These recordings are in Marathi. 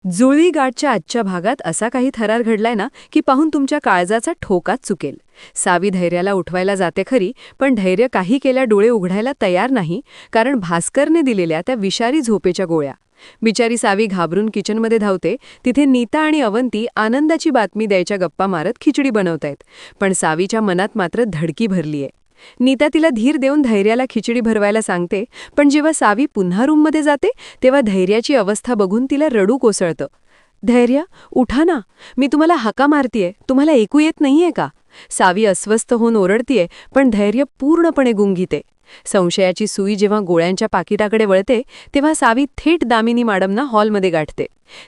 जुळी गाठच्या आजच्या भागात असा काही थरार घडलाय ना की पाहून तुमच्या काळजाचा ठोकाच चुकेल. सावी धैर्याला उठवायला जाते खरी, पण धैर्य काही केल्या डोळे उघडायला तयार नाही, कारण भास्करने दिलेल्या त्या विषारी झोपेच्या गोळ्या. बिचारी सावी घाबरून किचनमध्ये धावते. तिथे नीता आणि अवंती आनंदाची बातमी द्यायच्या गप्पा मारत खिचडी बनवतायत, पण सावीच्या मनात मात्र धडकी भरलीये. नीता तिला धीर देऊन धैर्याला खिचडी भरवायला सांगते, पण जेव्हा सावी पुन्हा रूममध्ये जाते तेव्हा धैर्याची अवस्था बघून तिला रडू कोसळतं. धैर्य, उठा ना, मी तुम्हाला हाका मारतीये, तुम्हाला ऐकू येत नाहीये का? सावी अस्वस्थ होऊन ओरडतीये, पण धैर्य पूर्णपणे गुंगीते. संशयाची सुई जेव्हा गोळ्यांच्या पाकिटाकडे वळते तेव्हा सावी थेट दामिनी मॅडमना हॉलमध्ये गाठते.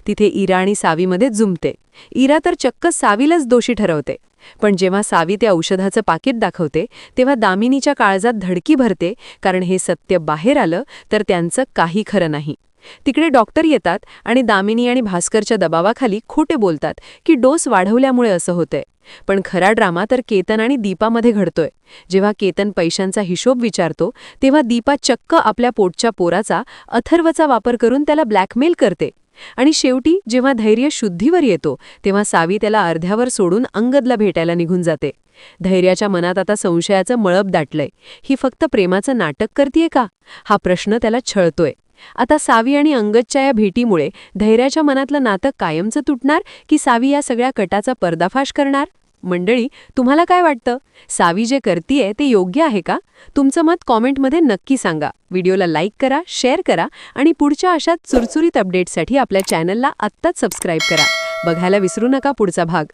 तिथे इरा आणि सावीमध्ये जुंपते. इरा तर चक्क सावीलाच दोषी ठरवते. पण जेव्हा सावी ते औषधाचं पाकिट दाखवते तेव्हा दामिनीच्या काळजात धडकी भरते, कारण हे सत्य बाहेर आलं तर त्यांचं काही खरं नाही. तिकडे डॉक्टर येतात आणि दामिनी आणि भास्करच्या दबावाखाली खोटे बोलतात की डोस वाढवल्यामुळे असं होतंय. पण खरा ड्रामा तर केतन आणि दीपामध्ये घडतोय. जेव्हा केतन पैशांचा हिशोब विचारतो तेव्हा दीपा चक्क आपल्या पोटच्या पोराचा, अथर्वचा वापर करून त्याला ब्लॅकमेल करते. आणि शेवटी जेव्हा धैर्य शुद्धीवर येतो तेव्हा सावी त्याला अर्ध्यावर सोडून अंगदला भेटायला निघून जाते. धैर्याच्या मनात आता संशयाचं मळब दाटलंय. ही फक्त प्रेमाचं नाटक करतीये का, हा प्रश्न त्याला छळतोय. आता सावी आणि अंगदच्या या भेटीमुळे धैर्याच्या मनातलं नातं कायमचं तुटणार की सावी या सगळ्या कटाचा पर्दाफाश करणार? मंडळी, तुम्हाला काय वाटतं? सावी जे करतीये ते योग्य आहे का? तुमचं मत कॉमेंटमध्ये नक्की सांगा. व्हिडिओला लाईक करा, शेअर करा आणि पुढच्या अशाच चुरचुरीत अपडेट्ससाठी आपल्या चॅनलला आत्ताच सबस्क्राईब करा. बघायला विसरू नका पुढचा भाग.